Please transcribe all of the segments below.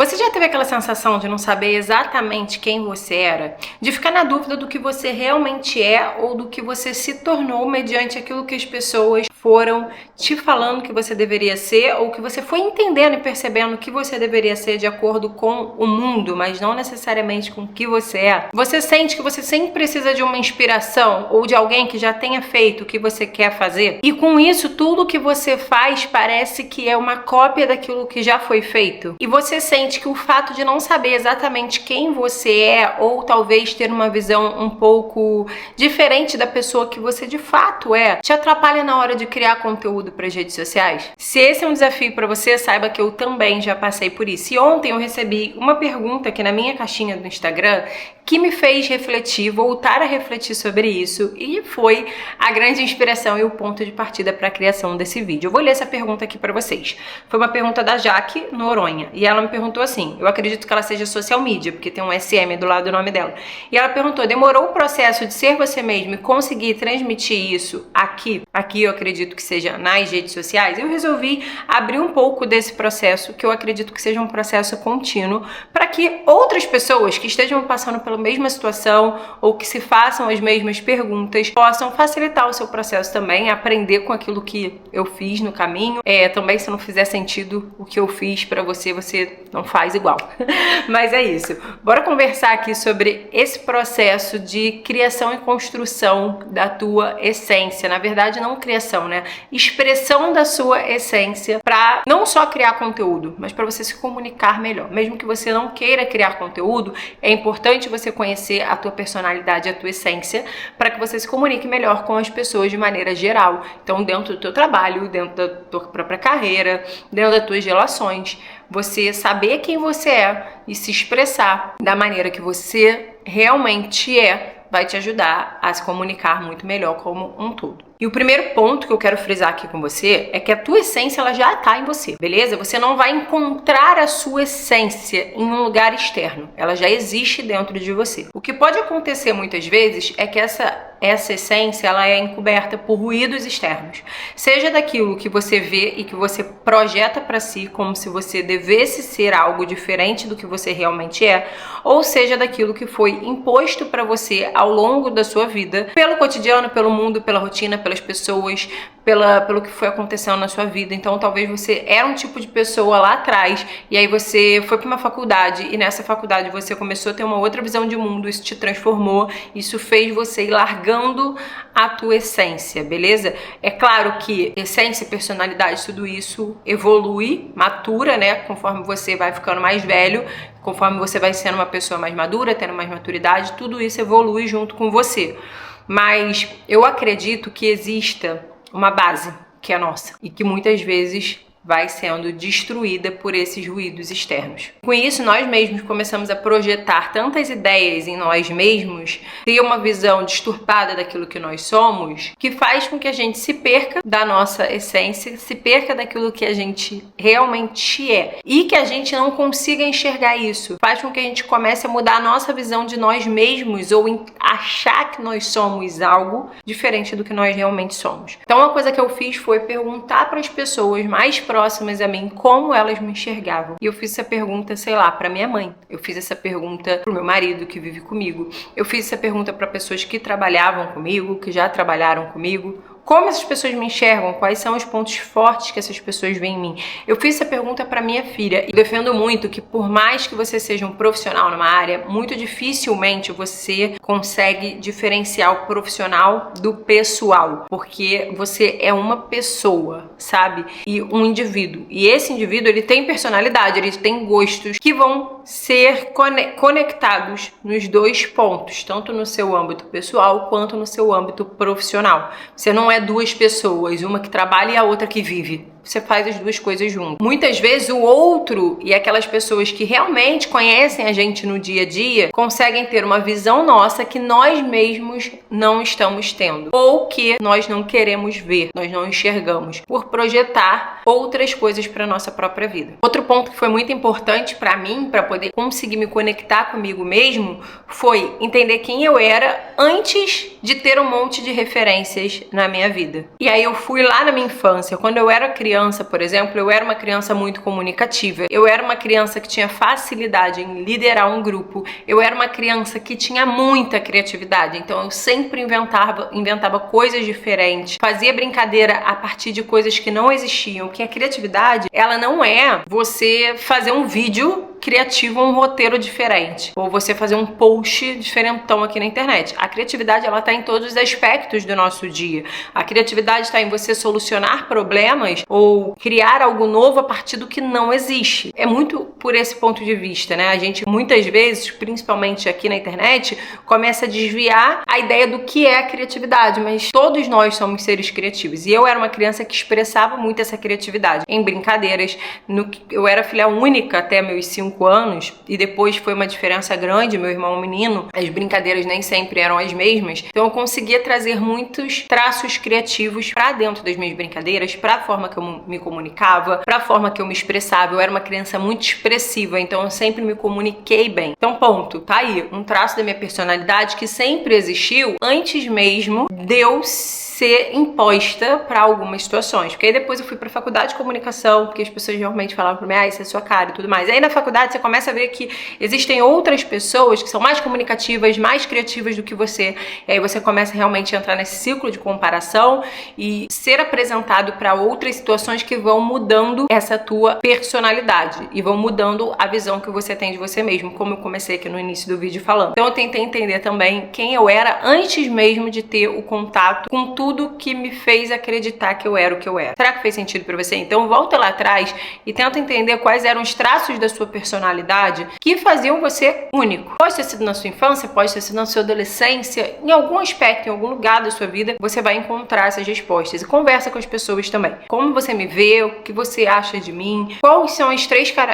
Você já teve aquela sensação de não saber exatamente quem você era? De ficar na dúvida do que você realmente é ou do que você se tornou mediante aquilo que as pessoas foram te falando que você deveria ser, ou que você foi entendendo e percebendo que você deveria ser de acordo com o mundo, mas não necessariamente com o que você é? Você sente que você sempre precisa de uma inspiração ou de alguém que já tenha feito o que você quer fazer? E com isso, tudo que você faz parece que é uma cópia daquilo que já foi feito? E você sente que o fato de não saber exatamente quem você é, ou talvez ter uma visão um pouco diferente da pessoa que você de fato é, te atrapalha na hora de criar conteúdo para as redes sociais? Se esse é um desafio para você, saiba que eu também já passei por isso. E ontem eu recebi uma pergunta aqui na minha caixinha do Instagram que me fez refletir, voltar a refletir sobre isso, e foi a grande inspiração e o ponto de partida para a criação desse vídeo. Eu vou ler essa pergunta aqui para vocês. Foi uma pergunta da Jaque Noronha, e ela me perguntou assim, eu acredito que ela seja social media, porque tem um SM do lado do nome dela, e ela perguntou: demorou o processo de ser você mesmo e conseguir transmitir isso aqui eu acredito que seja nas redes sociais? Eu resolvi abrir um pouco desse processo, que eu acredito que seja um processo contínuo, para que outras pessoas que estejam passando pela mesma situação ou que se façam as mesmas perguntas possam facilitar o seu processo também, aprender com aquilo que eu fiz no caminho. Também, se não fizer sentido o que eu fiz para você, você não faz igual. Mas é isso. Bora conversar aqui sobre esse processo de criação e construção da tua essência. Na verdade, não criação, né? Expressão da sua essência, para não só criar conteúdo, mas para você se comunicar melhor. Mesmo que você não queira criar conteúdo, é importante você conhecer a tua personalidade, a tua essência, para que você se comunique melhor com as pessoas de maneira geral. Então, dentro do teu trabalho, dentro da tua própria carreira, dentro das tuas relações, você saber quem você é e se expressar da maneira que você realmente é, vai te ajudar a se comunicar muito melhor como um todo. E o primeiro ponto que eu quero frisar aqui com você é que a tua essência, ela já está em você, beleza? Você não vai encontrar a sua essência em um lugar externo, ela já existe dentro de você. O que pode acontecer muitas vezes é que essa essência, ela é encoberta por ruídos externos, seja daquilo que você vê e que você projeta para si como se você devesse ser algo diferente do que você realmente é, ou seja daquilo que foi imposto para você ao longo da sua vida, pelo cotidiano, pelo mundo, pela rotina, pelas pessoas, pelo que foi acontecendo na sua vida. Então talvez você era um tipo de pessoa lá atrás, e aí você foi para uma faculdade, e nessa faculdade você começou a ter uma outra visão de mundo, isso te transformou, isso fez você ir largando a tua essência, beleza? É claro que essência, personalidade, tudo isso evolui, matura, né? Conforme você vai ficando mais velho, conforme você vai sendo uma pessoa mais madura, tendo mais maturidade, tudo isso evolui junto com você. Mas eu acredito que exista uma base que é nossa e que muitas vezes vai sendo destruída por esses ruídos externos. Com isso, nós mesmos começamos a projetar tantas ideias em nós mesmos, ter uma visão disturpada daquilo que nós somos, que faz com que a gente se perca da nossa essência, se perca daquilo que a gente realmente é, e que a gente não consiga enxergar isso. Faz com que a gente comece a mudar a nossa visão de nós mesmos, ou achar que nós somos algo diferente do que nós realmente somos. Então, uma coisa que eu fiz foi perguntar para as pessoas mais próximas a mim como elas me enxergavam. E eu fiz essa pergunta, sei lá, para minha mãe. Eu fiz essa pergunta pro meu marido que vive comigo. Eu fiz essa pergunta para pessoas que trabalhavam comigo, que já trabalharam comigo. Como essas pessoas me enxergam? Quais são os pontos fortes que essas pessoas veem em mim? Eu fiz essa pergunta para minha filha e defendo muito que, por mais que você seja um profissional numa área, muito dificilmente você consegue diferenciar o profissional do pessoal, porque você é uma pessoa, sabe? E um indivíduo. E esse indivíduo, ele tem personalidade, ele tem gostos que vão ser conectados nos dois pontos, tanto no seu âmbito pessoal quanto no seu âmbito profissional. Você não é duas pessoas, uma que trabalha e a outra que vive. Você faz as duas coisas junto. Muitas vezes o outro e aquelas pessoas que realmente conhecem a gente no dia a dia conseguem ter uma visão nossa que nós mesmos não estamos tendo, ou que nós não queremos ver, nós não enxergamos, por projetar outras coisas para nossa própria vida. Outro ponto que foi muito importante para mim, para poder conseguir me conectar comigo mesmo, foi entender quem eu era antes de ter um monte de referências na minha vida. E aí eu fui lá na minha infância, quando eu era criança, criança, por exemplo, eu era uma criança muito comunicativa. Eu era uma criança que tinha facilidade em liderar um grupo. Eu era uma criança que tinha muita criatividade. Então eu sempre inventava coisas diferentes. Fazia brincadeira a partir de coisas que não existiam. Que a criatividade, ela não é você fazer um vídeo criativo, um roteiro diferente, ou você fazer um post diferentão aqui na internet. A criatividade, ela tá em todos os aspectos do nosso dia. A criatividade está em você solucionar problemas ou criar algo novo a partir do que não existe. É muito por esse ponto de vista, né? A gente muitas vezes, principalmente aqui na internet, começa a desviar a ideia do que é a criatividade, mas todos nós somos seres criativos. E eu era uma criança que expressava muito essa criatividade em brincadeiras. Eu era filha única até meus 5 anos, e depois foi uma diferença grande, meu irmão menino, as brincadeiras nem sempre eram as mesmas, então eu conseguia trazer muitos traços criativos pra dentro das minhas brincadeiras, pra forma que eu me comunicava, pra forma que eu me expressava. Eu era uma criança muito expressiva, então eu sempre me comuniquei bem. Então ponto, tá aí, um traço da minha personalidade que sempre existiu antes mesmo de eu ser imposta para algumas situações, porque aí depois eu fui para faculdade de comunicação, porque as pessoas realmente falavam para mim, isso é sua cara e tudo mais. Aí na faculdade você começa a ver que existem outras pessoas que são mais comunicativas, mais criativas do que você, e aí você começa realmente a entrar nesse ciclo de comparação e ser apresentado para outras situações que vão mudando essa tua personalidade e vão mudando a visão que você tem de você mesmo, como eu comecei aqui no início do vídeo falando. Então eu tentei entender também quem eu era antes mesmo de ter o contato com tudo que me fez acreditar que eu era o que eu era. Será que fez sentido pra você? Então volta lá atrás e tenta entender quais eram os traços da sua personalidade que faziam você único. Pode ter sido na sua infância, pode ter sido na sua adolescência, em algum aspecto, em algum lugar da sua vida, você vai encontrar essas respostas. E conversa com as pessoas também. Como você me vê, o que você acha de mim, quais são as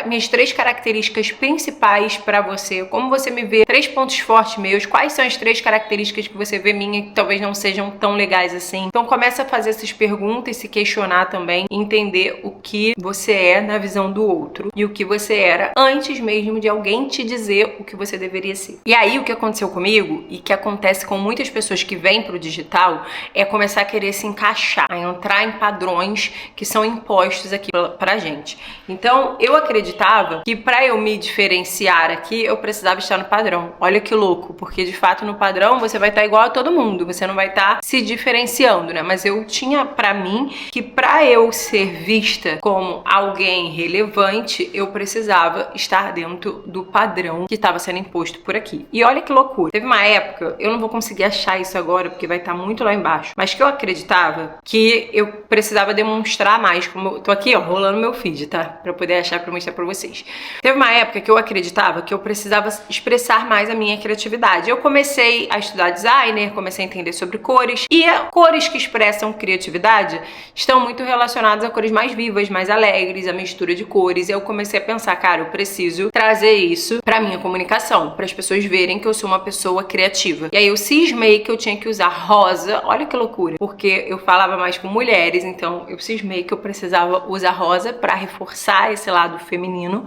minhas três características principais pra você, como você me vê, 3 pontos fortes meus, quais são as 3 características que você vê minha que talvez não sejam tão legais assim. Então começa a fazer essas perguntas, se questionar também, entender o que você é na visão do outro e o que você era antes mesmo de alguém te dizer o que você deveria ser. E aí o que aconteceu comigo e que acontece com muitas pessoas que vêm pro digital é começar a querer se encaixar, a entrar em padrões que são impostos aqui pra gente. Então eu acreditava que pra eu me diferenciar aqui eu precisava estar no padrão. Olha que louco, porque de fato no padrão você vai estar igual a todo mundo, você não vai estar se diferenciando, né? Mas eu tinha pra mim que pra eu ser vista como alguém relevante, eu precisava estar dentro do padrão que estava sendo imposto por aqui. E olha que loucura. Teve uma época, eu não vou conseguir achar isso agora, porque vai estar muito lá embaixo, mas que eu acreditava que eu precisava demonstrar mais, como eu tô aqui, ó, rolando meu feed, tá? Pra poder achar, pra mostrar pra vocês. Teve uma época que eu acreditava que eu precisava expressar mais a minha criatividade. Eu comecei a estudar designer, comecei a entender sobre cores, e cores que expressam criatividade estão muito relacionadas a cores mais vivas, mais alegres, a mistura de cores. E eu comecei a pensar, cara, eu preciso trazer isso pra minha comunicação, para as pessoas verem que eu sou uma pessoa criativa. E aí eu cismei que eu tinha que usar rosa, olha que loucura, porque eu falava mais com mulheres, então eu cismei que eu precisava usar rosa pra reforçar esse lado feminino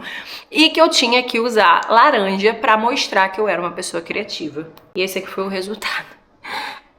e que eu tinha que usar laranja pra mostrar que eu era uma pessoa criativa. E esse aqui foi o resultado.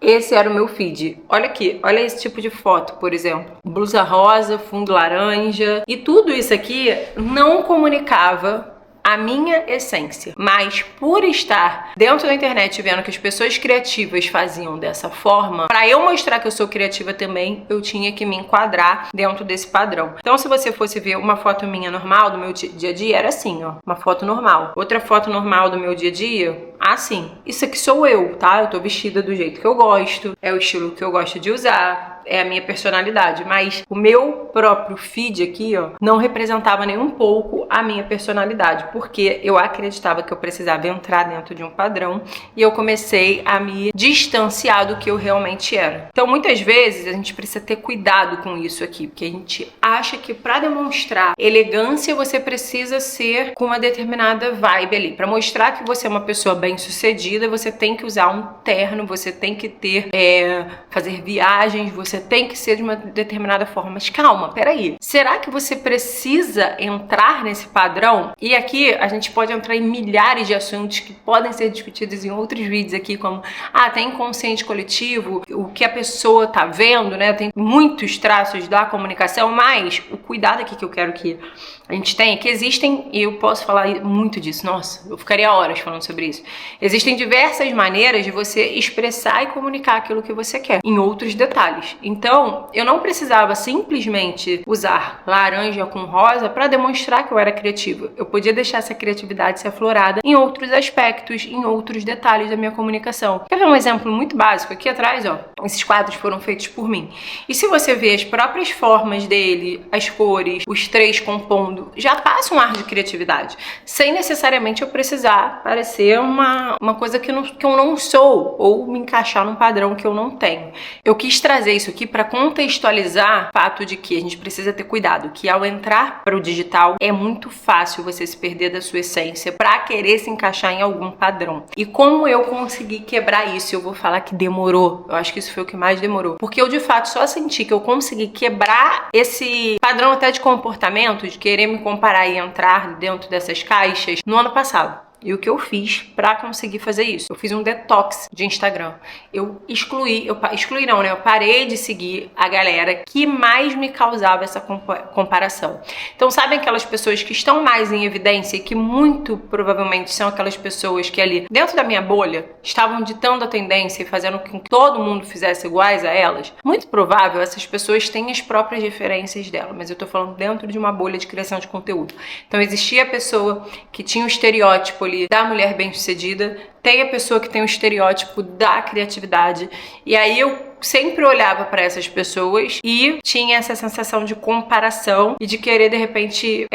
Esse era o meu feed. Olha aqui, olha esse tipo de foto, por exemplo. Blusa rosa, fundo laranja. E tudo isso aqui não comunicava a minha essência, mas por estar dentro da internet vendo que as pessoas criativas faziam dessa forma, para eu mostrar que eu sou criativa também, eu tinha que me enquadrar dentro desse padrão. Então se você fosse ver uma foto minha normal do meu dia a dia, era assim, ó, uma foto normal. Outra foto normal do meu dia a dia, assim, isso aqui sou eu, tá? Eu tô vestida do jeito que eu gosto, é o estilo que eu gosto de usar, é a minha personalidade, mas o meu próprio feed aqui, ó, não representava nem um pouco a minha personalidade, porque eu acreditava que eu precisava entrar dentro de um padrão e eu comecei a me distanciar do que eu realmente era. Então, muitas vezes, a gente precisa ter cuidado com isso aqui, porque a gente acha que para demonstrar elegância, você precisa ser com uma determinada vibe ali. Para mostrar que você é uma pessoa bem-sucedida, você tem que usar um terno, você tem que ter, fazer viagens, você você tem que ser de uma determinada forma. Mas calma, peraí. Será que você precisa entrar nesse padrão? E aqui a gente pode entrar em milhares de assuntos que podem ser discutidos em outros vídeos aqui, como tem inconsciente coletivo, o que a pessoa tá vendo, né? Tem muitos traços da comunicação, mas o cuidado aqui que eu quero que a gente tenha, que existem, e eu posso falar muito disso, nossa, eu ficaria horas falando sobre isso. Existem diversas maneiras de você expressar e comunicar aquilo que você quer, em outros detalhes. Então, eu não precisava simplesmente usar laranja com rosa para demonstrar que eu era criativa. Eu podia deixar essa criatividade ser aflorada em outros aspectos, em outros detalhes da minha comunicação. Quer ver um exemplo muito básico? Aqui atrás, ó, esses quadros foram feitos por mim. E se você ver as próprias formas dele, as cores, os três compondo, já passa um ar de criatividade, sem necessariamente eu precisar parecer uma coisa que eu não sou, ou me encaixar num padrão que eu não tenho. Eu quis trazer isso aqui para contextualizar o fato de que a gente precisa ter cuidado, que ao entrar para o digital é muito fácil você se perder da sua essência para querer se encaixar em algum padrão. E como eu consegui quebrar isso, eu vou falar que demorou. Eu acho que isso foi o que mais demorou, porque eu de fato só senti que eu consegui quebrar esse padrão até de comportamento, de querer me comparar e entrar dentro dessas caixas no ano passado. E o que eu fiz pra conseguir fazer isso? Eu fiz um detox de Instagram. Eu parei de seguir a galera que mais me causava essa comparação. Então, sabem aquelas pessoas que estão mais em evidência e que muito provavelmente são aquelas pessoas que ali, dentro da minha bolha, estavam ditando a tendência e fazendo com que todo mundo fizesse iguais a elas? Muito provável essas pessoas têm as próprias referências dela, mas eu tô falando dentro de uma bolha de criação de conteúdo. Então, existia a pessoa que tinha o estereótipo ali da mulher bem-sucedida, tem a pessoa que tem o estereótipo da criatividade, e aí eu sempre olhava para essas pessoas e tinha essa sensação de comparação e de querer de repente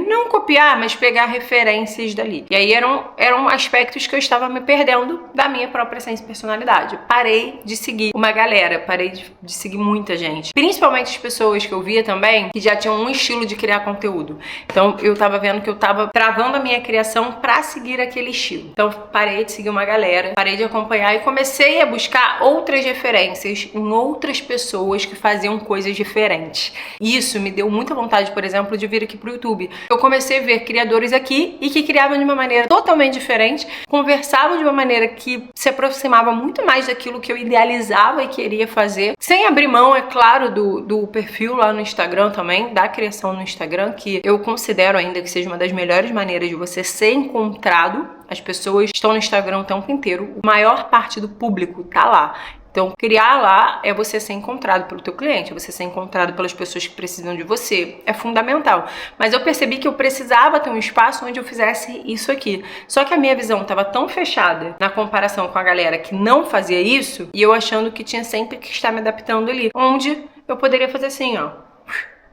não copiar, mas pegar referências dali. E aí eram aspectos que eu estava me perdendo da minha própria essência e personalidade. Parei de seguir uma galera, parei de seguir muita gente, principalmente as pessoas que eu via também que já tinham um estilo de criar conteúdo. Então eu tava vendo que eu tava travando a minha criação para seguir aquele estilo. Então parei de seguir uma galera, parei de acompanhar e comecei a buscar outras referências em outras pessoas que faziam coisas diferentes. Isso me deu muita vontade, por exemplo, de vir aqui pro YouTube. Eu comecei a ver criadores aqui e que criavam de uma maneira totalmente diferente, conversavam de uma maneira que se aproximava muito mais daquilo que eu idealizava e queria fazer, sem abrir mão, é claro, do perfil lá no Instagram também, da criação no Instagram, que eu considero ainda que seja uma das melhores maneiras de você ser encontrado. As pessoas estão no Instagram o tempo inteiro, a maior parte do público tá lá. Então, criar lá é você ser encontrado pelo teu cliente, é você ser encontrado pelas pessoas que precisam de você. É fundamental. Mas eu percebi que eu precisava ter um espaço onde eu fizesse isso aqui. Só que a minha visão estava tão fechada na comparação com a galera que não fazia isso, e eu achando que tinha sempre que estar me adaptando ali, onde eu poderia fazer assim, ó.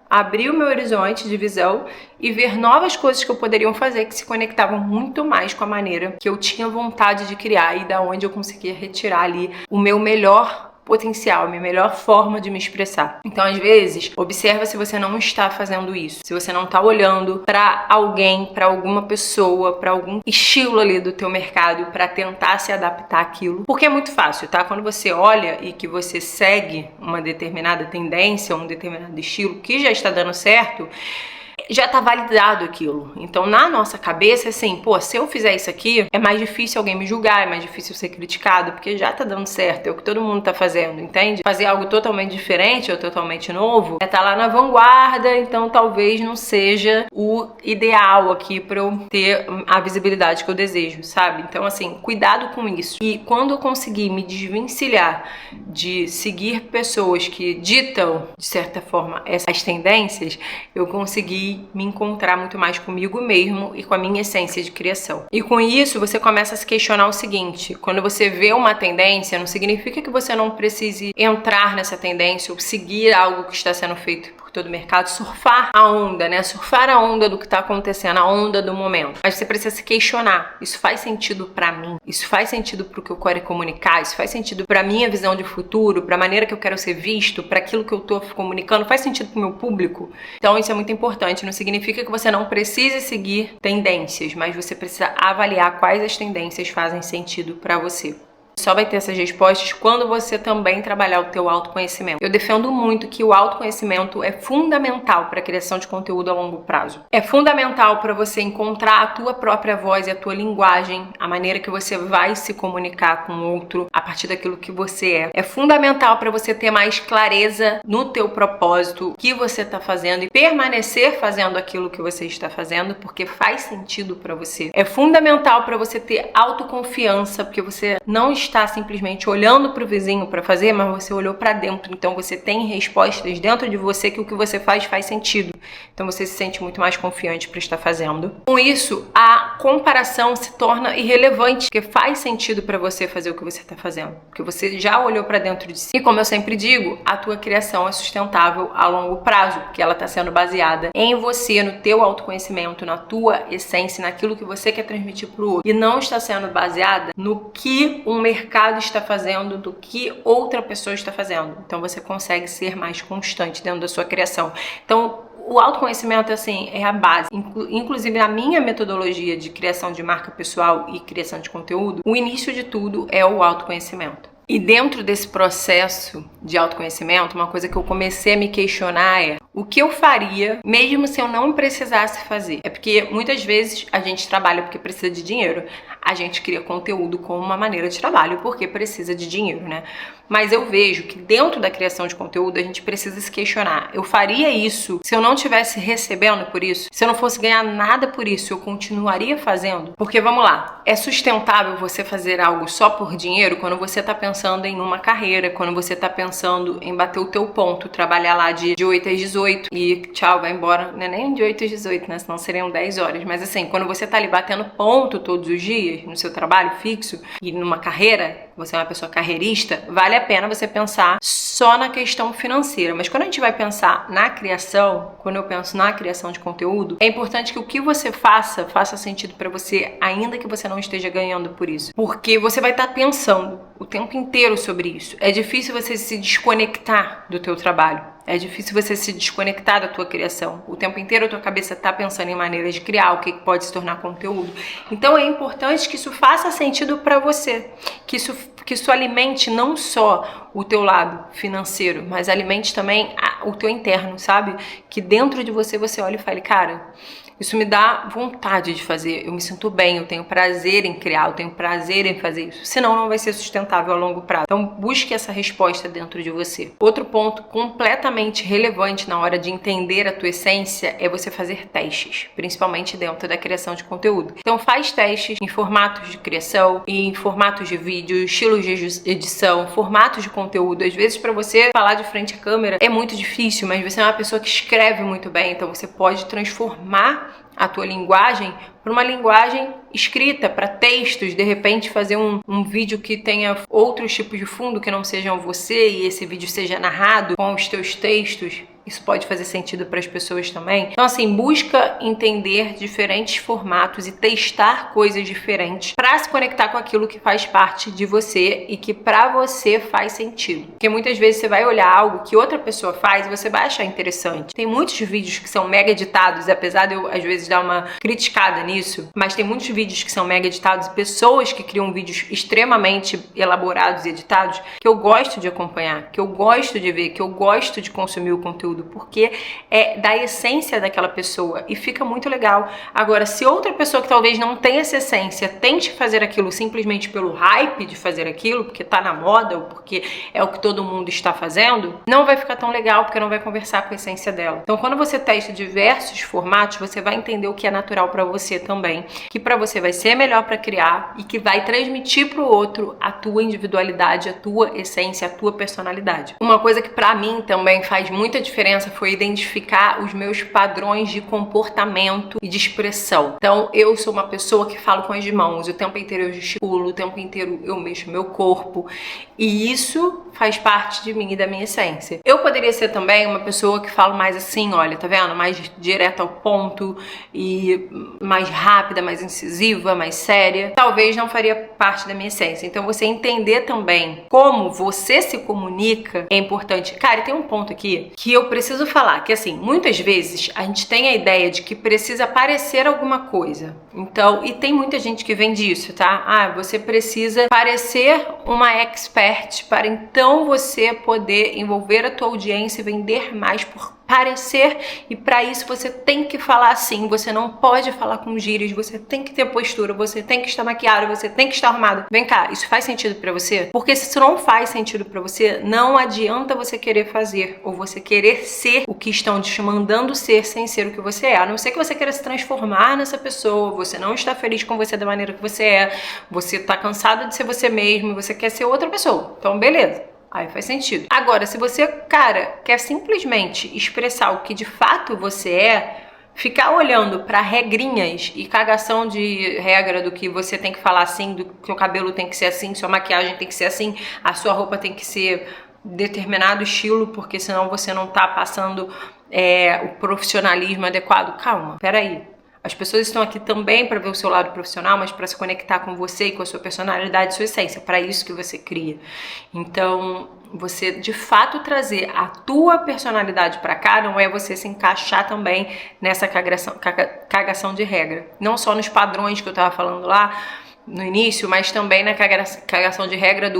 Abrir o meu horizonte de visão e ver novas coisas que eu poderia fazer que se conectavam muito mais com a maneira que eu tinha vontade de criar e da onde eu conseguia retirar ali o meu melhor potencial, minha melhor forma de me expressar. Então, às vezes, observa se você não está fazendo isso, se você não está olhando para alguém, para alguma pessoa, para algum estilo ali do teu mercado para tentar se adaptar àquilo, porque é muito fácil, tá? Quando você olha e que você segue uma determinada tendência, um determinado estilo que já está dando certo, já tá validado aquilo. Então, na nossa cabeça, assim, pô, se eu fizer isso aqui, é mais difícil alguém me julgar, é mais difícil ser criticado, porque já tá dando certo, é o que todo mundo tá fazendo, entende? Fazer algo totalmente diferente ou totalmente novo, tá lá na vanguarda, então talvez não seja o ideal aqui pra eu ter a visibilidade que eu desejo, sabe? Então, assim, cuidado com isso. E quando eu conseguir me desvencilhar de seguir pessoas que ditam, de certa forma, essas tendências, eu consegui me encontrar muito mais comigo mesmo e com a minha essência de criação. E com isso, você começa a se questionar o seguinte: quando você vê uma tendência, não significa que você não precise entrar nessa tendência ou seguir algo que está sendo feito por todo o mercado, surfar a onda, né? Surfar a onda do que está acontecendo, a onda do momento. Mas você precisa se questionar: isso faz sentido pra mim? Isso faz sentido pro que eu quero comunicar? Isso faz sentido pra minha visão de futuro? Pra maneira que eu quero ser visto? Pra aquilo que eu tô comunicando? Faz sentido pro meu público? Então isso é muito importante. Não significa que você não precise seguir tendências, mas você precisa avaliar quais as tendências fazem sentido pra você. Só vai ter essas respostas quando você também trabalhar o teu autoconhecimento. Eu defendo muito que o autoconhecimento é fundamental para a criação de conteúdo a longo prazo. É fundamental para você encontrar a tua própria voz e a tua linguagem, a maneira que você vai se comunicar com o outro a partir daquilo que você é. É fundamental para você ter mais clareza no teu propósito, o que você está fazendo e permanecer fazendo aquilo que você está fazendo porque faz sentido para você. É fundamental para você ter autoconfiança, porque você não está simplesmente olhando para o vizinho para fazer, mas você olhou para dentro. Então você tem respostas dentro de você que o que você faz sentido. Então você se sente muito mais confiante para estar fazendo. Com isso, a comparação se torna irrelevante, porque faz sentido para você fazer o que você está fazendo, porque você já olhou para dentro de si. E como eu sempre digo, a tua criação é sustentável a longo prazo, porque ela está sendo baseada em você, no teu autoconhecimento, na tua essência, naquilo que você quer transmitir para o outro, e não está sendo baseada no que um mercado está fazendo, do que outra pessoa está fazendo. Então você consegue ser mais constante dentro da sua criação. Então o autoconhecimento, assim, é a base. Inclusive, na minha metodologia de criação de marca pessoal e criação de conteúdo, o início de tudo é o autoconhecimento. E dentro desse processo de autoconhecimento, uma coisa que eu comecei a me questionar é o que eu faria mesmo se eu não precisasse fazer. É porque muitas vezes a gente trabalha porque precisa de dinheiro. A gente cria conteúdo como uma maneira de trabalho porque precisa de dinheiro, né? Mas eu vejo que dentro da criação de conteúdo a gente precisa se questionar. Eu faria isso se eu não estivesse recebendo por isso? Se eu não fosse ganhar nada por isso, eu continuaria fazendo? Porque vamos lá, é sustentável você fazer algo só por dinheiro quando você está pensando em uma carreira, quando você está pensando em bater o teu ponto, trabalhar lá de 8 às 18 e tchau, vai embora. Não é nem de 8 às 18, né? Senão seriam 10 horas. Mas assim, quando você tá ali batendo ponto todos os dias no seu trabalho fixo e numa carreira, você é uma pessoa carreirista, vale a pena você pensar só na questão financeira. Mas quando a gente vai pensar na criação, quando eu penso na criação de conteúdo, é importante que o que você faça sentido para você, ainda que você não esteja ganhando por isso. Porque você vai estar pensando o tempo inteiro sobre isso. É difícil você se desconectar do teu trabalho. É difícil você se desconectar da tua criação. O tempo inteiro a tua cabeça está pensando em maneiras de criar, o que pode se tornar conteúdo. Então é importante que isso faça sentido para você, que isso alimente não só o teu lado financeiro, mas alimente também o teu interno, sabe? Que dentro de você olha e fale, cara, isso me dá vontade de fazer, eu me sinto bem, eu tenho prazer em criar, eu tenho prazer em fazer isso. Senão não vai ser sustentável a longo prazo. Então busque essa resposta dentro de você. Outro ponto completamente relevante na hora de entender a tua essência é você fazer testes, principalmente dentro da criação de conteúdo. Então faz testes em formatos de criação, em formatos de vídeo, estilos de edição, formatos de conteúdo. Às vezes para você falar de frente à câmera é muito difícil, mas você é uma pessoa que escreve muito bem, então você pode transformar a tua linguagem para uma linguagem escrita, para textos, de repente fazer um vídeo que tenha outros tipos de fundo que não sejam você e esse vídeo seja narrado com os teus textos. Isso pode fazer sentido para as pessoas também. Então, assim, busca entender diferentes formatos e testar coisas diferentes para se conectar com aquilo que faz parte de você e que para você faz sentido. Porque muitas vezes você vai olhar algo que outra pessoa faz e você vai achar interessante. Tem muitos vídeos que são mega editados, apesar de eu às vezes dar uma criticada nisso, mas tem muitos vídeos que são mega editados e pessoas que criam vídeos extremamente elaborados e editados que eu gosto de acompanhar, que eu gosto de ver, que eu gosto de consumir o conteúdo, porque é da essência daquela pessoa e fica muito legal. Agora, se outra pessoa que talvez não tenha essa essência tente fazer aquilo simplesmente pelo hype de fazer aquilo, porque tá na moda ou porque é o que todo mundo está fazendo, não vai ficar tão legal, porque não vai conversar com a essência dela. Então, quando você testa diversos formatos, você vai entender o que é natural para você também, que para você vai ser melhor para criar e que vai transmitir para o outro a tua individualidade, a tua essência, a tua personalidade. Uma coisa que para mim também faz muita diferença foi identificar os meus padrões de comportamento e de expressão. Então, eu sou uma pessoa que falo com as mãos, o tempo inteiro eu gesticulo, o tempo inteiro eu mexo meu corpo, e isso faz parte de mim e da minha essência. Eu poderia ser também uma pessoa que fala mais assim, olha, tá vendo? Mais direto ao ponto e mais rápida, mais incisiva, mais séria. Talvez não faria parte da minha essência. Então você entender também como você se comunica é importante. Cara, e tem um ponto aqui que eu preciso falar, que assim, muitas vezes a gente tem a ideia de que precisa parecer alguma coisa. Então, e tem muita gente que vem disso, tá? Ah, você precisa parecer uma expert para então você poder envolver a tua audiência e vender mais por parecer, e para isso você tem que falar assim, você não pode falar com gírias, você tem que ter postura, você tem que estar maquiado, você tem que estar arrumado. Vem cá, isso faz sentido para você? Porque se isso não faz sentido para você, não adianta você querer fazer ou você querer ser o que estão te mandando ser sem ser o que você é. A não ser que você queira se transformar nessa pessoa, você não está feliz com você da maneira que você é, você tá cansado de ser você mesmo, você quer ser outra pessoa. Então, beleza. Aí faz sentido. Agora, se você, cara, quer simplesmente expressar o que de fato você é, ficar olhando para regrinhas e cagação de regra do que você tem que falar assim, do que o cabelo tem que ser assim, sua maquiagem tem que ser assim, a sua roupa tem que ser determinado estilo, porque senão você não tá passando o profissionalismo adequado. Calma, peraí. As pessoas estão aqui também para ver o seu lado profissional, mas para se conectar com você e com a sua personalidade e sua essência. Para isso que você cria. Então, você de fato trazer a tua personalidade para cá não é você se encaixar também nessa cagação de regra. Não só nos padrões que eu estava falando lá no início, mas também na cagação de regra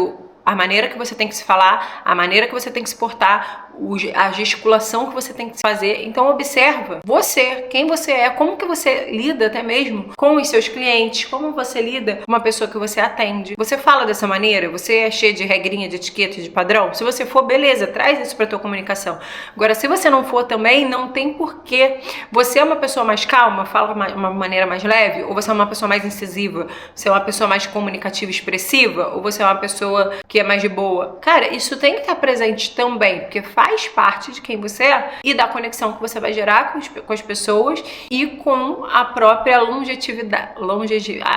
a maneira que você tem que se falar, a maneira que você tem que se portar, a gesticulação que você tem que fazer. Então observa você, quem você é, como que você lida até mesmo com os seus clientes, como você lida com uma pessoa que você atende. Você fala dessa maneira? Você é cheio de regrinha, de etiqueta, de padrão? Se você for, beleza, traz isso pra tua comunicação. Agora, se você não for também, não tem porquê. Você é uma pessoa mais calma, fala de uma maneira mais leve, ou você é uma pessoa mais incisiva? Você é uma pessoa mais comunicativa, expressiva, ou você é uma pessoa que é mais de boa? Cara, isso tem que estar presente também, porque faz parte de quem você é e da conexão que você vai gerar com as pessoas e com a própria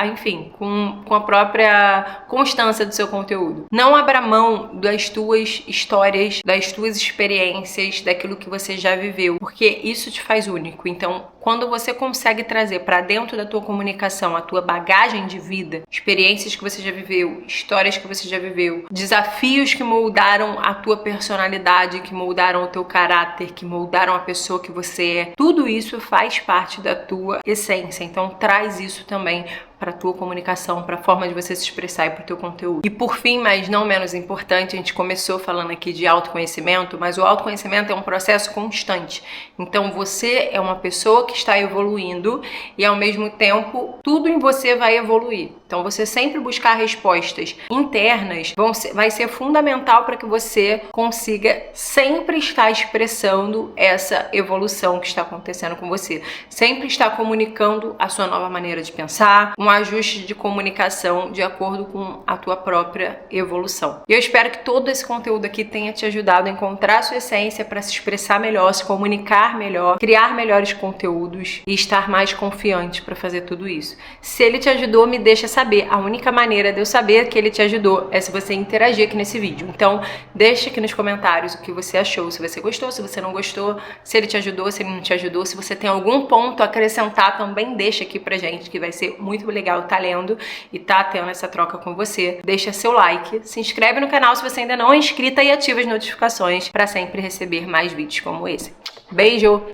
enfim, com a própria constância do seu conteúdo. Não abra mão das tuas histórias, das tuas experiências, daquilo que você já viveu, porque isso te faz único. Então, quando você consegue trazer para dentro da tua comunicação a tua bagagem de vida, experiências que você já viveu, histórias que você já viveu, desafios que moldaram a tua personalidade, que moldaram o teu caráter, que moldaram a pessoa que você é, tudo isso faz parte da tua essência. Então traz isso também para a tua comunicação, para a forma de você se expressar e para o teu conteúdo. E por fim, mas não menos importante, a gente começou falando aqui de autoconhecimento, mas o autoconhecimento é um processo constante. Então você é uma pessoa que está evoluindo e ao mesmo tempo tudo em você vai evoluir. Então você sempre buscar respostas internas vai ser fundamental para que você consiga sempre estar expressando essa evolução que está acontecendo com você. Sempre estar comunicando a sua nova maneira de pensar, um ajuste de comunicação de acordo com a tua própria evolução. E eu espero que todo esse conteúdo aqui tenha te ajudado a encontrar a sua essência para se expressar melhor, se comunicar melhor, criar melhores conteúdos e estar mais confiante para fazer tudo isso. Se ele te ajudou, me deixa saber. A única maneira de eu saber que ele te ajudou é se você interagir aqui nesse vídeo. Então, deixa aqui nos comentários o que você achou, se você gostou, se você não gostou, se ele te ajudou, se ele não te ajudou, se você tem algum ponto a acrescentar, também deixa aqui pra gente, que vai ser muito legal tá lendo e tá tendo essa troca com você. Deixa seu like, se inscreve no canal se você ainda não é inscrita e ativa as notificações para sempre receber mais vídeos como esse. Beijo!